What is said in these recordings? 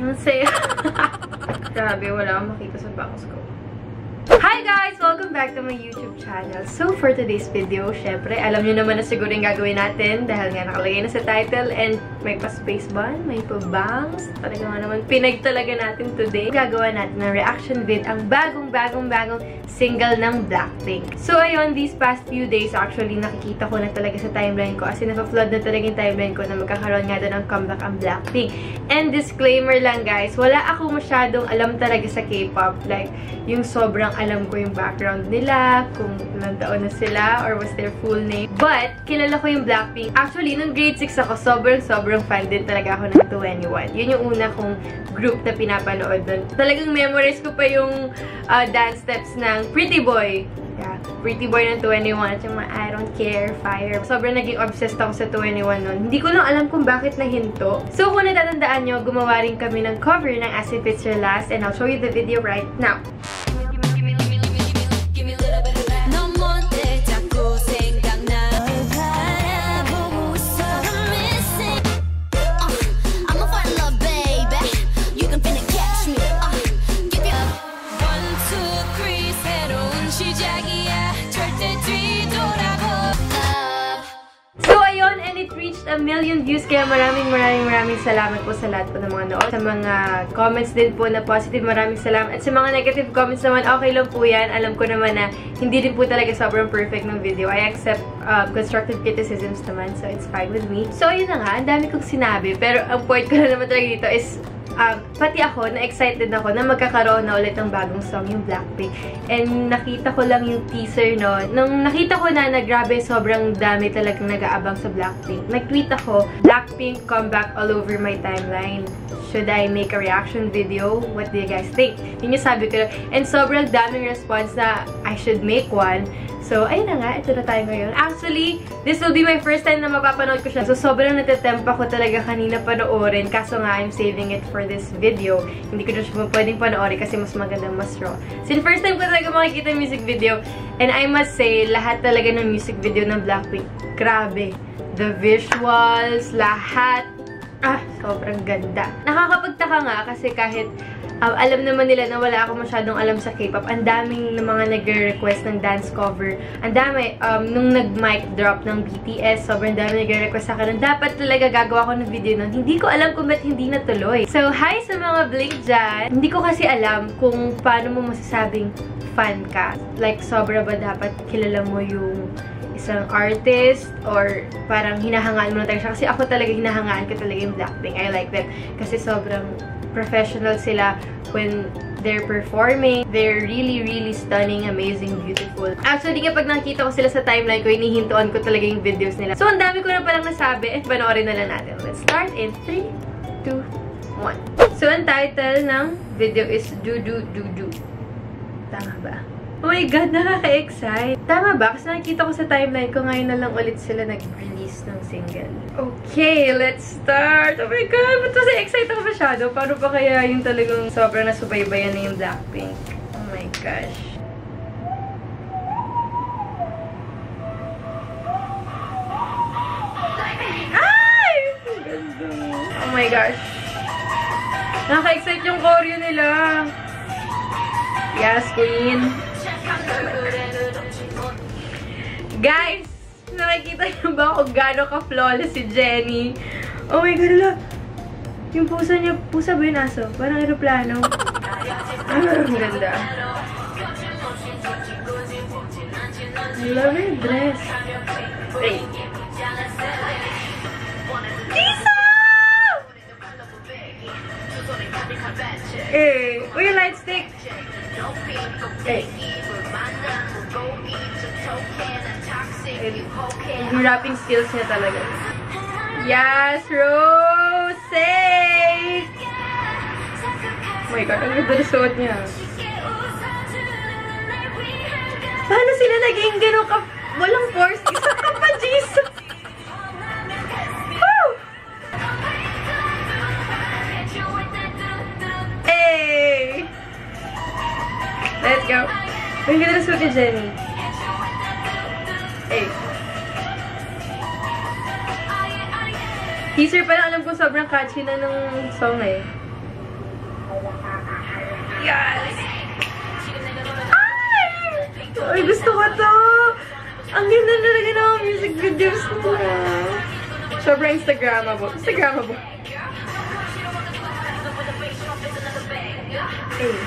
Annyeonghaseyo. Grabe, wala akong makita sa bangs ko. Hi guys! Welcome back to my YouTube channel. So for today's video, syempre, alam nyo naman na siguro yung gagawin natin dahil nga nakalagay na sa title and may pa-space bun, may pa-bangs. Talaga nga naman, pinag talaga natin today. Gagawa natin ng reaction vid ang bagong single ng Blackpink. So ayun, these past few days, actually, nakikita ko na talaga sa timeline ko. As in, naka-flood na talaga yung timeline ko na magkakaroon nga doon ng comeback ang Blackpink. And disclaimer lang guys, wala ako masyadong alam talaga sa K-pop. Like, yung sobrang alam ko yung background nila, kung ilang taon na sila, or what's their full name. But, kilala ko yung Blackpink. Actually, nung grade 6 ako, sobrang fan din talaga ako ng 2NE1. Yun yung una kong group na pinapanood doon. Talagang memorize ko pa yung dance steps ng Pretty Boy. Yeah, Pretty Boy ng 2NE1 at yung mga I Don't Care, Fire. Sobrang naging obsessed ako sa 2NE1 noon. Hindi ko lang alam kung bakit nahinto. So, kung natatandaan nyo, gumawa rin kami ng cover ng As If It's Your Last and I'll show you the video right now. A million views, kaya maraming salamat po sa lahat po ng mga nood. Sa mga comments din po na positive, maraming salamat. At sa mga negative comments naman, okay lang po yan. Alam ko naman na hindi din po talaga sobrang perfect ng video. I accept constructive criticisms naman, so it's fine with me. So, yun na nga, ang dami kong sinabi. Pero ang point ko na naman talaga dito is pati ako, na-excited ako na magkakaroon na ulit ng bagong song, yung Blackpink. And nakita ko lang yung teaser, no? Nung nakita ko na grabe, sobrang dami talagang nag-aabang sa Blackpink. Nag-tweet ako, Blackpink comeback all over my timeline. Should I make a reaction video? What do you guys think? Yun yung sabi ko. And sobrang daming response na I should make one. So, ayun na nga, ito na tayo ngayon. Actually, this will be my first time na mapapanood ko siya. So, sobrang natatempa ko talaga kanina panoorin. Kaso nga, I'm saving it for this video. Hindi ko na siya pwedeng panoorin kasi mas maganda, mas raw. So, first time ko talaga makikita yung music video. And I must say, lahat talaga ng music video ng Blackpink, grabe. The visuals, lahat. Sobrang ganda. Nakakapagtaka nga kasi kahit alam naman nila na wala ako masyadong alam sa K-pop. Ang daming mga nagre-request ng dance cover. Ang dami, nung nag-mic drop ng BTS, sobrang dami nagre-request sa akin. Dapat talaga gagawa ko ng video nun. Hindi ko alam kung ba't hindi natuloy. So, hi sa mga Blink dyan. Hindi ko kasi alam kung paano mo masasabing fan ka. Like, sobra ba dapat kilala mo yung isang artist or parang hinahangaan mo na talaga siya. Kasi ako talaga hinahangaan ko talaga yung Blackpink. I like them. Kasi sobrang professional sila when they're performing. They're really stunning, amazing, beautiful. Actually, kapag nakita ko sila sa timeline ko, hinihintuan ko talaga yung videos nila. So, ang dami ko na palang nasabi. And panoorin na lang natin. Let's start in 3, 2, 1. So, ang title ng video is Do Do Do Do. Tama ba? Oh my God, nakaka-excite. Tama ba? Kasi nakikita ko sa timeline ko, ngayon na lang ulit sila nag-release ng single. Okay, let's start! Oh my God, ba't kasi excite ako masyado? Paano pa kaya yung talagang sobrang nasubaybayan na yung Blackpink? Oh my gosh. Ay! Ganda. Oh my gosh. Nakaka-excite yung choreo nila. Yes, queen. Guys, nakikita niyo ba kung gaano ka-flawless si Jennie? Oh my God, ala. Yung pusa niya, pusa ba yung aso? Parang aeroplano. Ang ganda. I love her dress. Wait. Jisoo! Uy, yung light stick! Yung rapping skills niya talaga. Yes, Rose! Oh my God, ang ganda na suot niya. Paano sila naging gano'n ka? Walang force. Isa ka pa, Jesus! Woo! Hey! Let's go. Ang ganda na suot ni Jennie. Hey. Teaser pa lang, alam ko sobrang catchy na ng song eh. Yes! Ay, gusto ko to! Ang ganda talaga ng music videos nila. Sobrang Instagrammable. Instagrammable. Hey.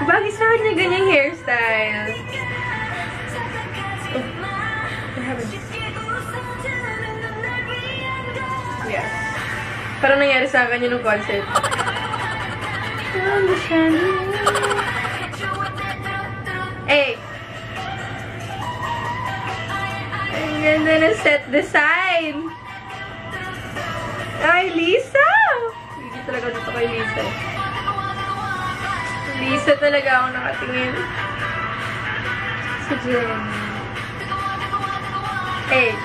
Bagay sa akin yung ganyang hairstyle. Oh. Yes. Parang nangyari sa akin yun ng concert. Hey! Ang ganda ng set design! Ay, Lisa! Hindi talaga dito kay Lisa. Lisa talaga ako nakatingin. Si Jen. Hey!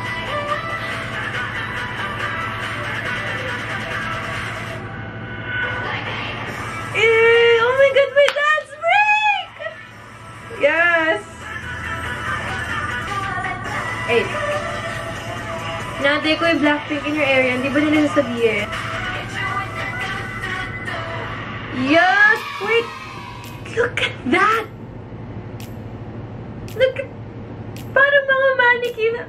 Oh my God, my dance break! Yes! Hey! Naantay ko yung Blackpink in your area. Hindi ba nila sasabihin? Yes! Wait! Look at that! Look at... Parang mga mannequin na...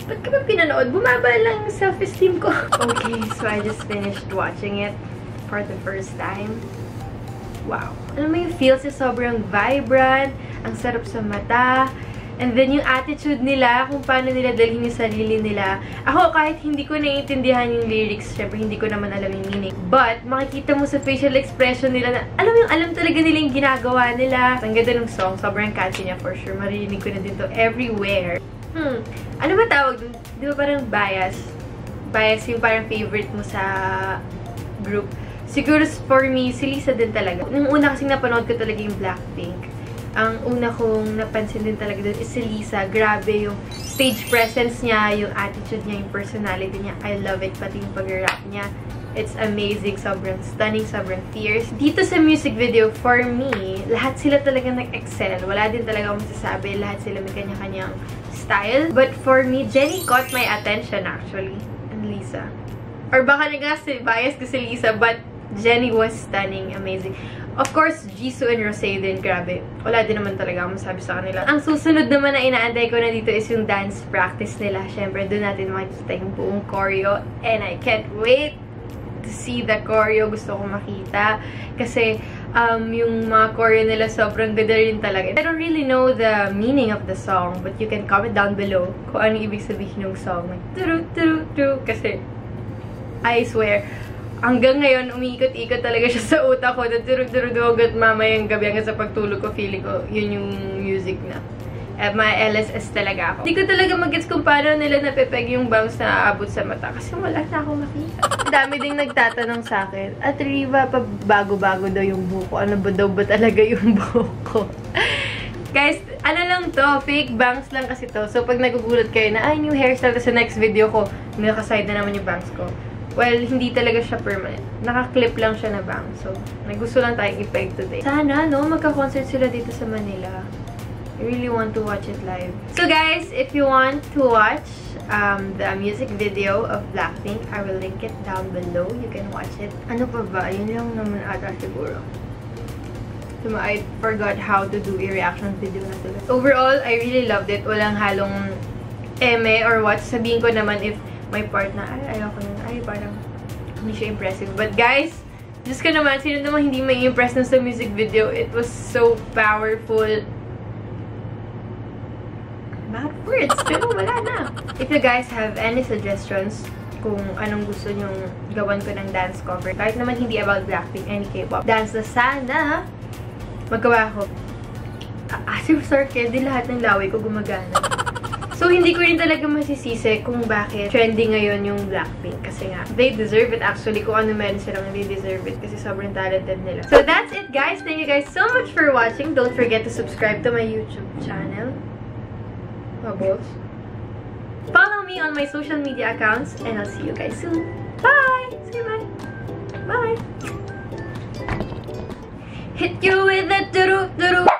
Ba't ka ba pinanood? Bumaba lang yung self-esteem ko. Okay, so I just finished watching it for the first time. Wow. Alam mo yung feels is sobrang vibrant, ang sarap sa mata, and then yung attitude nila, kung paano nila dalhin yung sarili nila. Ako, kahit hindi ko naiintindihan yung lyrics, syempre hindi ko naman alam yung meaning. But, makikita mo sa facial expression nila na, alam talaga nila yung ginagawa nila. Ang ganda ng song, sobrang catchy niya for sure. Maririnig ko na din to everywhere. Ano ba tawag dun? Di ba parang bias? Bias yung parang favorite mo sa group. Siguro for me, si Lisa din talaga. Nung una kasing napanood ko talaga yung Blackpink, ang una kong napansin din talaga dun is si Lisa. Grabe yung stage presence niya, yung attitude niya, yung personality niya. I love it. Pati yung pag-rap niya. It's amazing. Sobrang stunning, sobrang fierce. Dito sa music video, for me, lahat sila talaga nag-excel. Wala din talaga akong masasabi. Lahat sila may kanya-kanyang style. But for me, Jennie caught my attention actually. And Lisa. Or baka bias ko si Lisa, but Jennie was stunning, amazing. Of course, Jisoo and Rosé din, grabe. Wala din naman talaga akong masabi sa kanila. Ang susunod naman na inaantay ko na dito is yung dance practice nila. Siyempre, doon natin makikita yung buong choreo. And I can't wait to see the choreo. Gusto kong makita. Kasi, yung mga choreo nila sobrang ganda rin talaga. I don't really know the meaning of the song, but you can comment down below kung ano ibig sabihin ng song. Like, turu-turu-turu. Kasi, I swear, hanggang ngayon, umiikot-ikot talaga siya sa utak ko. Turu-turu-turu hanggat mamayang gabi, hanggang sa pagtulog ko, feeling ko, yun yung music na. Mga LSS talaga ako. Hindi ko talaga mag-gets kung paano nila napepeg yung bangs na aabot sa mata. Kasi wala na akong makita. Dami ding nagtatanong sa akin, at Riva, pa bago-bago daw yung buhok ko. Ano ba daw ba talaga yung buhok ko? Guys, ano lang to, fake bangs lang kasi to. So, pag nagugulat kayo na, ay, new hairstyle, sa next video ko, nakaside na naman yung bangs ko. Well, hindi talaga siya permanent. Naka-clip lang siya na bang. So, may gusto lang tayong i-peg today. Sana, no? Magka-concert sila dito sa Manila. I really want to watch it live. So, guys, if you want to watch the music video of Blackpink, I will link it down below. You can watch it. Ano pa ba? Yun lang naman ata siguro. I forgot how to do a reaction video na to. Overall, I really loved it. Walang halong eme or what. Sabihin ko naman if my part na, ay, ayoko yun. Ay, parang hindi siya impressive. But guys, just ka naman, sino naman hindi may impress na sa music video? It was so powerful. Bad words, pero wala na. If you guys have any suggestions kung anong gusto nyong gawan ko ng dance cover, kahit naman hindi about Blackpink, any K-pop dance na sana, magawa ko. As if sorry, di lahat ng laway ko gumagana. So, hindi ko rin talaga masisisi kung bakit trending ngayon yung Blackpink. Kasi nga, they deserve it actually. Kung ano meron silang, they deserve it. Kasi sobrang talented nila. So, that's it guys. Thank you guys so much for watching. Don't forget to subscribe to my YouTube channel. Bubbles. Follow me on my social media accounts. And I'll see you guys soon. Bye! Say bye! Bye! Hit you with a doo-doo-doo-doo.